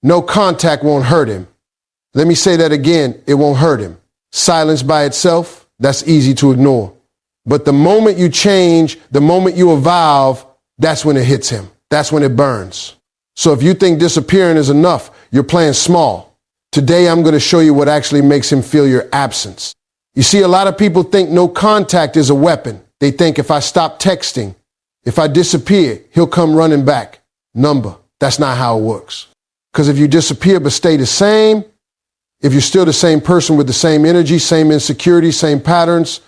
No contact won't hurt him. Let me say that again. It won't hurt him. Silence by itself, that's easy to ignore. But the moment you change, the moment you evolve, that's when it hits him. That's when it burns. So if you think disappearing is enough, you're playing small. Today, I'm going to show you what actually makes him feel your absence. You see, a lot of people think no contact is a weapon. They think if I stop texting, if I disappear, he'll come running back. That's not how it works. Because if you disappear but stay the same, if you're still the same person with the same energy, same insecurity, same patterns,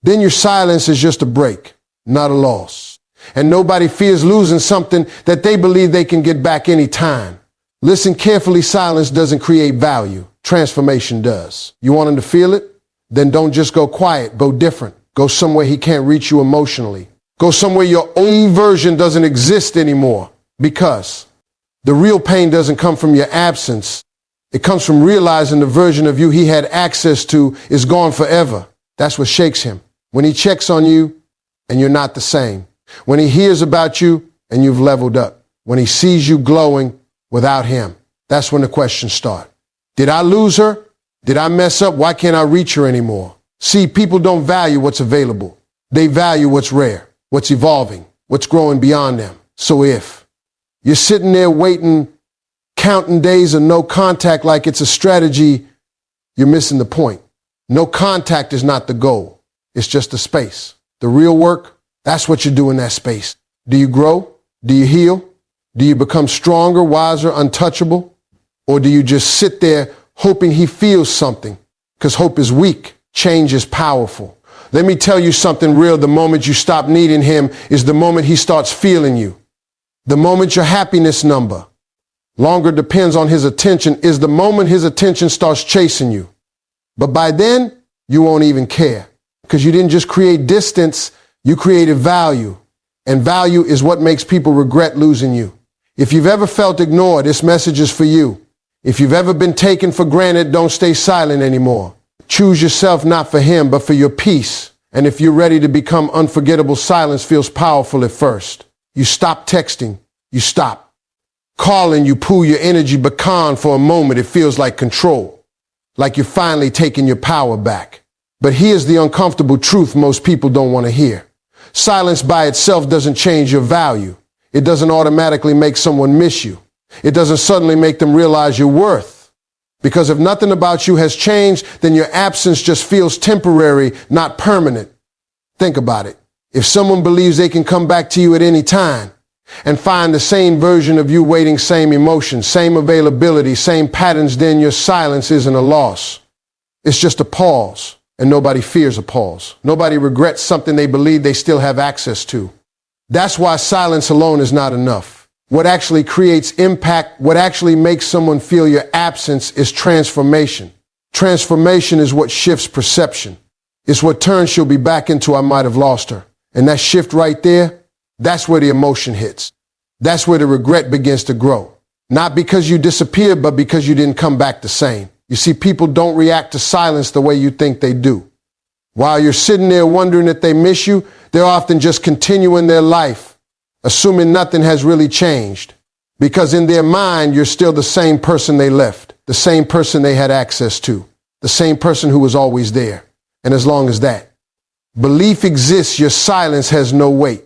then your silence is just a break, not a loss. And nobody fears losing something that they believe they can get back anytime. Listen carefully, silence doesn't create value. Transformation does. You want him to feel it? Then don't just go quiet, go different. Go somewhere he can't reach you emotionally. Go somewhere your own version doesn't exist anymore. Because the real pain doesn't come from your absence. It comes from realizing the version of you he had access to is gone forever. That's what shakes him. When he checks on you and you're not the same. When he hears about you and you've leveled up. When he sees you glowing without him. That's when the questions start. Did I lose her? Did I mess up? Why can't I reach her anymore? See, people don't value what's available. They value what's rare, what's evolving, what's growing beyond them. So if you're sitting there waiting, counting days of no contact like it's a strategy, you're missing the point. No contact is not the goal. It's just a space. The real work, that's what you do in that space. Do you grow? Do you heal? Do you become stronger, wiser, untouchable? Or do you just sit there hoping he feels something? Because hope is weak. Change is powerful. Let me tell you something real. The moment you stop needing him is the moment he starts feeling you. The moment your happiness number longer depends on his attention is the moment his attention starts chasing you. But by then, you won't even care because you didn't just create distance, you created value. And value is what makes people regret losing you. If you've ever felt ignored, this message is for you. If you've ever been taken for granted, don't stay silent anymore. Choose yourself not for him, but for your peace. And if you're ready to become unforgettable, silence feels powerful at first. You stop texting. You stop calling. You pull your energy but calm for a moment. It feels like control, like you're finally taking your power back. But here's the uncomfortable truth most people don't want to hear. Silence by itself doesn't change your value. It doesn't automatically make someone miss you. It doesn't suddenly make them realize your worth. Because if nothing about you has changed, then your absence just feels temporary, not permanent. Think about it. If someone believes they can come back to you at any time and find the same version of you waiting, same emotions, same availability, same patterns, then your silence isn't a loss. It's just a pause, and nobody fears a pause. Nobody regrets something they believe they still have access to. That's why silence alone is not enough. What actually creates impact, what actually makes someone feel your absence is transformation. Transformation is what shifts perception. It's what turns she'll be back into I might have lost her. And that shift right there, that's where the emotion hits. That's where the regret begins to grow. Not because you disappeared, but because you didn't come back the same. You see, people don't react to silence the way you think they do. While you're sitting there wondering if they miss you, they're often just continuing their life, assuming nothing has really changed. Because in their mind, you're still the same person they left, the same person they had access to, the same person who was always there. And as long as that belief exists, your silence has no weight.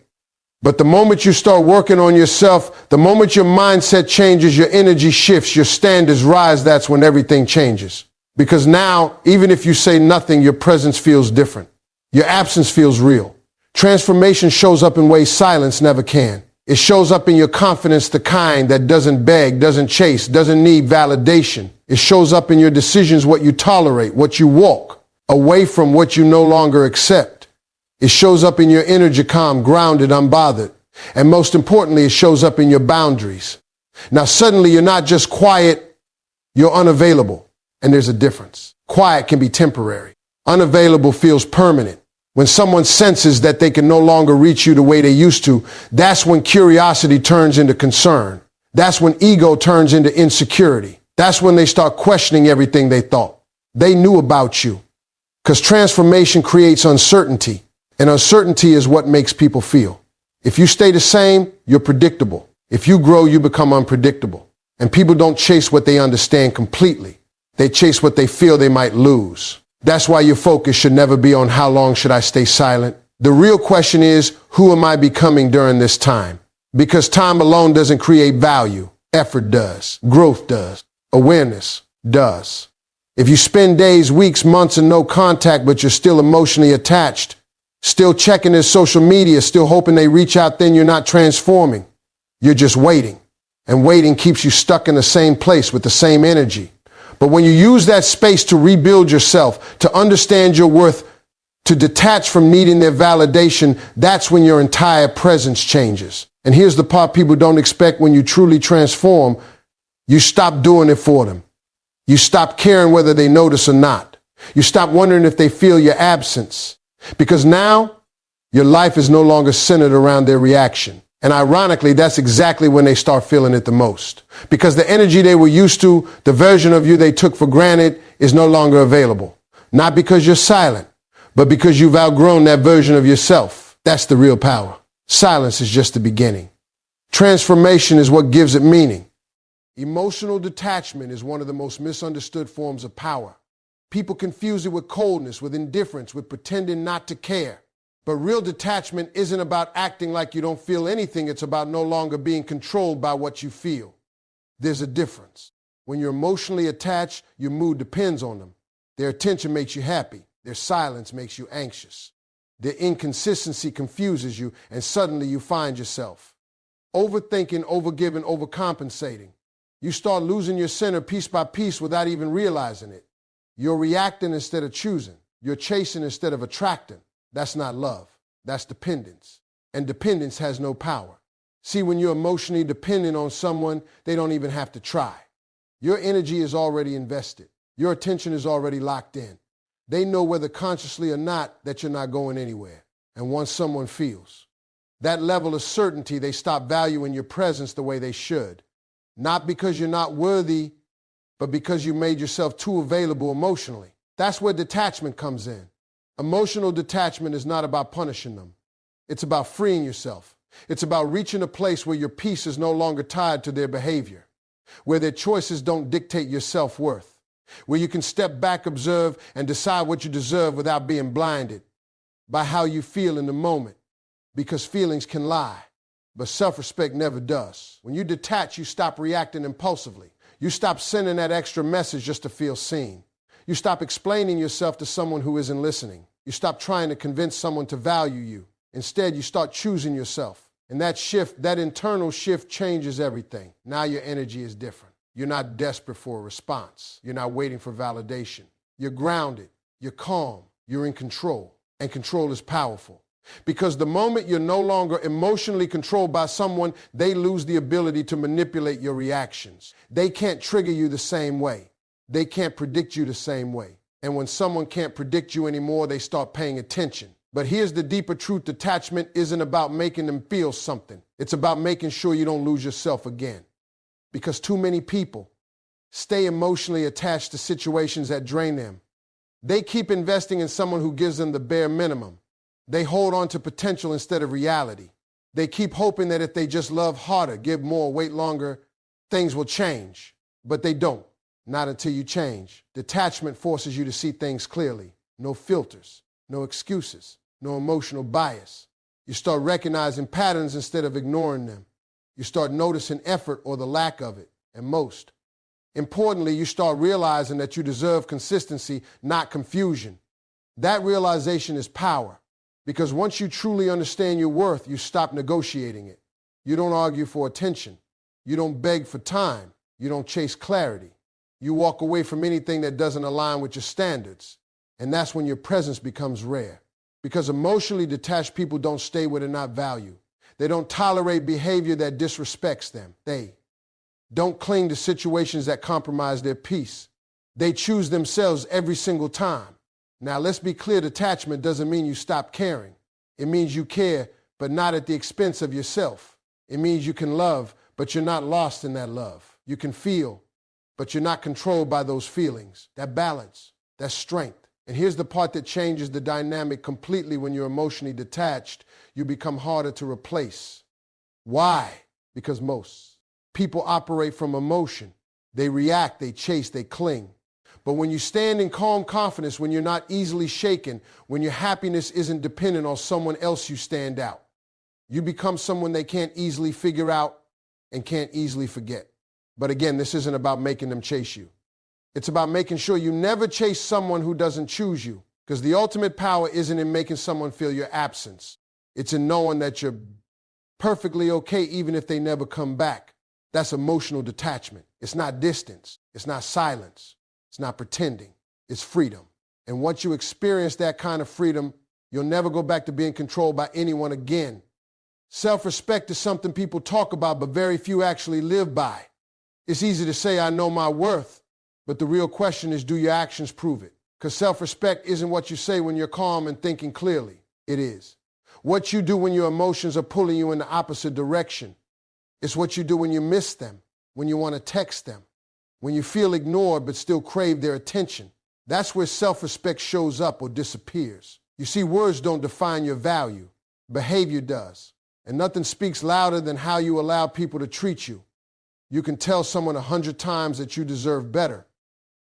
But the moment you start working on yourself, the moment your mindset changes, your energy shifts, your standards rise, that's when everything changes. Because now, even if you say nothing, your presence feels different. Your absence feels real. Transformation shows up in ways silence never can. It shows up in your confidence, the kind that doesn't beg, doesn't chase, doesn't need validation. It shows up in your decisions, what you tolerate, what you walk away from, what you no longer accept. It shows up in your energy, calm, grounded, unbothered. And most importantly, it shows up in your boundaries. Now, suddenly you're not just quiet, you're unavailable. And there's a difference. Quiet can be temporary. Unavailable feels permanent. When someone senses that they can no longer reach you the way they used to, that's when curiosity turns into concern. That's when ego turns into insecurity. That's when they start questioning everything they thought they knew about you. Because transformation creates uncertainty, and uncertainty is what makes people feel. If you stay the same, you're predictable. If you grow, you become unpredictable. And people don't chase what they understand completely. They chase what they feel they might lose. That's why your focus should never be on how long should I stay silent. The real question is, who am I becoming during this time? Because time alone doesn't create value. Effort does. Growth does. Awareness does. If you spend days, weeks, months in no contact, but you're still emotionally attached, still checking their social media, still hoping they reach out, then you're not transforming. You're just waiting. And waiting keeps you stuck in the same place with the same energy. But when you use that space to rebuild yourself, to understand your worth, to detach from needing their validation, that's when your entire presence changes. And here's the part people don't expect: when you truly transform, you stop doing it for them. You stop caring whether they notice or not. You stop wondering if they feel your absence. Because now, your life is no longer centered around their reaction. And ironically, that's exactly when they start feeling it the most. Because the energy they were used to, the version of you they took for granted, is no longer available. Not because you're silent, but because you've outgrown that version of yourself. That's the real power. Silence is just the beginning. Transformation is what gives it meaning. Emotional detachment is one of the most misunderstood forms of power. People confuse it with coldness, with indifference, with pretending not to care. But real detachment isn't about acting like you don't feel anything. It's about no longer being controlled by what you feel. There's a difference. When you're emotionally attached, your mood depends on them. Their attention makes you happy. Their silence makes you anxious. Their inconsistency confuses you, and suddenly you find yourself overthinking, overgiving, overcompensating. You start losing your center piece by piece without even realizing it. You're reacting instead of choosing. You're chasing instead of attracting. That's not love. That's dependence. And dependence has no power. See, when you're emotionally dependent on someone, they don't even have to try. Your energy is already invested. Your attention is already locked in. They know, whether consciously or not, that you're not going anywhere. And once someone feels that level of certainty, they stop valuing your presence the way they should. Not because you're not worthy, but because you made yourself too available emotionally. That's where detachment comes in. Emotional detachment is not about punishing them. It's about freeing yourself. It's about reaching a place where your peace is no longer tied to their behavior, where their choices don't dictate your self-worth, where you can step back, observe, and decide what you deserve without being blinded by how you feel in the moment, because feelings can lie, but self-respect never does. When you detach, you stop reacting impulsively. You stop sending that extra message just to feel seen. You stop explaining yourself to someone who isn't listening. You stop trying to convince someone to value you. Instead, you start choosing yourself. And that shift, that internal shift, changes everything. Now your energy is different. You're not desperate for a response. You're not waiting for validation. You're grounded. You're calm. You're in control. And control is powerful. Because the moment you're no longer emotionally controlled by someone, they lose the ability to manipulate your reactions. They can't trigger you the same way. They can't predict you the same way. And when someone can't predict you anymore, they start paying attention. But here's the deeper truth: detachment isn't about making them feel something. It's about making sure you don't lose yourself again. Because too many people stay emotionally attached to situations that drain them. They keep investing in someone who gives them the bare minimum. They hold on to potential instead of reality. They keep hoping that if they just love harder, give more, wait longer, things will change. But they don't. Not until you change. Detachment forces you to see things clearly. No filters, no excuses, no emotional bias. You start recognizing patterns instead of ignoring them. You start noticing effort or the lack of it. And most importantly, you start realizing that you deserve consistency, not confusion. That realization is power. Because once you truly understand your worth, you stop negotiating it. You don't argue for attention. You don't beg for time. You don't chase clarity. You walk away from anything that doesn't align with your standards. And that's when your presence becomes rare. Because emotionally detached people don't stay where they're not valued. They don't tolerate behavior that disrespects them. They don't cling to situations that compromise their peace. They choose themselves every single time. Now, let's be clear, detachment doesn't mean you stop caring. It means you care, but not at the expense of yourself. It means you can love, but you're not lost in that love. You can feel, but you're not controlled by those feelings. That balance, that strength. And here's the part that changes the dynamic completely: when you're emotionally detached, you become harder to replace. Why? Because most People operate from emotion. They react, they chase, they cling. But when you stand in calm confidence, when you're not easily shaken, when your happiness isn't dependent on someone else, you stand out. You become someone they can't easily figure out and can't easily forget. But again, this isn't about making them chase you. It's about making sure you never chase someone who doesn't choose you, because the ultimate power isn't in making someone feel your absence. It's in knowing that you're perfectly okay even if they never come back. That's emotional detachment. It's not distance. It's not silence. It's not pretending. It's freedom. And once you experience that kind of freedom, you'll never go back to being controlled by anyone again. Self-respect is something people talk about, but very few actually live by. It's easy to say, I know my worth, but the real question is, do your actions prove it? Because self-respect isn't what you say when you're calm and thinking clearly. It is what you do when your emotions are pulling you in the opposite direction. It's what you do when you miss them, when you want to text them, when you feel ignored but still crave their attention. That's where self-respect shows up or disappears. You see, words don't define your value. Behavior does. And nothing speaks louder than how you allow people to treat you. You can tell someone 100 times that you deserve better.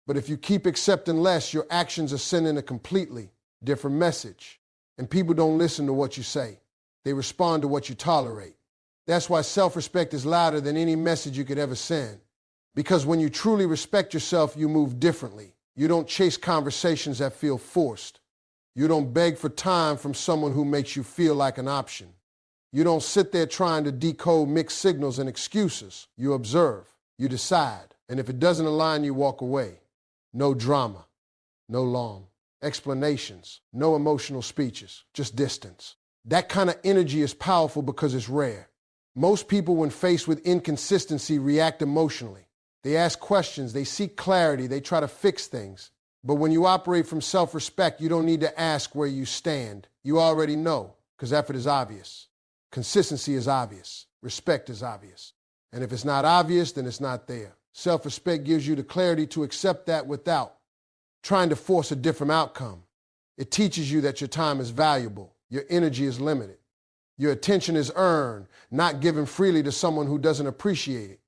But if you keep accepting less, your actions are sending a completely different message. And people don't listen to what you say. They respond to what you tolerate. That's why self-respect is louder than any message you could ever send. Because when you truly respect yourself, you move differently. You don't chase conversations that feel forced. You don't beg for time from someone who makes you feel like an option. You don't sit there trying to decode mixed signals and excuses. You observe. You decide. And if it doesn't align, you walk away. No drama. No long explanations. No emotional speeches. Just distance. That kind of energy is powerful because it's rare. Most people, when faced with inconsistency, react emotionally. They ask questions. They seek clarity. They try to fix things. But when you operate from self-respect, you don't need to ask where you stand. You already know, because effort is obvious. Consistency is obvious. Respect is obvious. And if it's not obvious, then it's not there. Self-respect gives you the clarity to accept that without trying to force a different outcome. It teaches you that your time is valuable. Your energy is limited. Your attention is earned, not given freely to someone who doesn't appreciate it.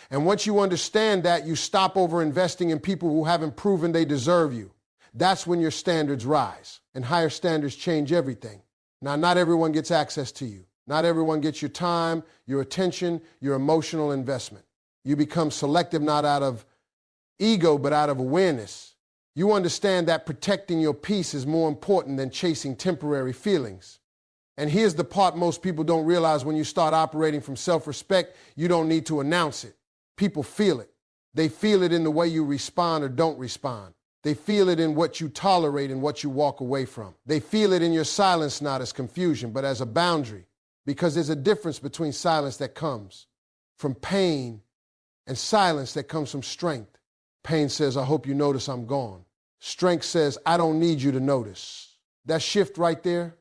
And once you understand that, you stop over-investing in people who haven't proven they deserve you. That's when your standards rise, and higher standards change everything. Now, not everyone gets access to you. Not everyone gets your time, your attention, your emotional investment. You become selective not out of ego, but out of awareness. You understand that protecting your peace is more important than chasing temporary feelings. And here's the part most people don't realize: when you start operating from self-respect, you don't need to announce it. People feel it. They feel it in the way you respond or don't respond. They feel it in what you tolerate and what you walk away from. They feel it in your silence, not as confusion, but as a boundary. Because there's a difference between silence that comes from pain and silence that comes from strength. Pain says, I hope you notice I'm gone. Strength says, I don't need you to notice. That shift right there,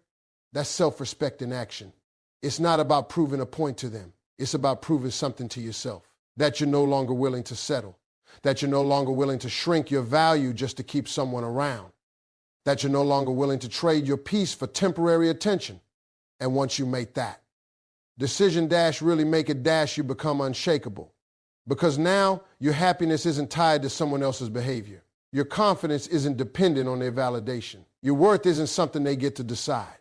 that's self-respect in action. It's not about proving a point to them. It's about proving something to yourself. That you're no longer willing to settle. That you're no longer willing to shrink your value just to keep someone around. That you're no longer willing to trade your peace for temporary attention. And once you make that decision dash, really make it dash, you become unshakable. Because now your happiness isn't tied to someone else's behavior. Your confidence isn't dependent on their validation. Your worth isn't something they get to decide.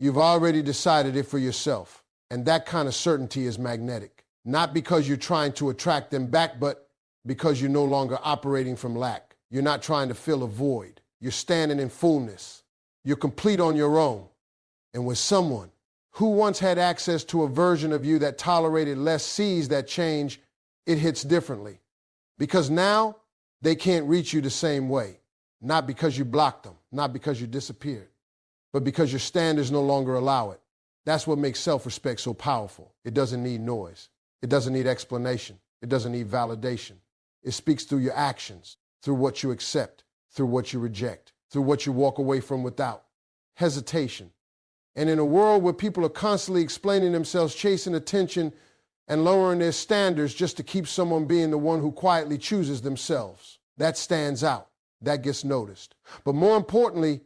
You've already decided it for yourself. And that kind of certainty is magnetic. Not because you're trying to attract them back, but because you're no longer operating from lack. You're not trying to fill a void. You're standing in fullness. You're complete on your own. And when someone who once had access to a version of you that tolerated less sees that change, it hits differently. Because now they can't reach you the same way. Not because you blocked them, not because you disappeared, but because your standards no longer allow it. That's what makes self-respect so powerful. It doesn't need noise. It doesn't need explanation. It doesn't need validation. It speaks through your actions, through what you accept, through what you reject, through what you walk away from without hesitation. And in a world where people are constantly explaining themselves, chasing attention, and lowering their standards just to keep someone being the one who quietly chooses themselves, that stands out. That gets noticed. But more importantly,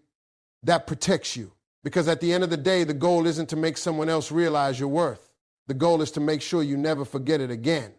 that protects you. Because at the end of the day, the goal isn't to make someone else realize your worth. The goal is to make sure you never forget it again.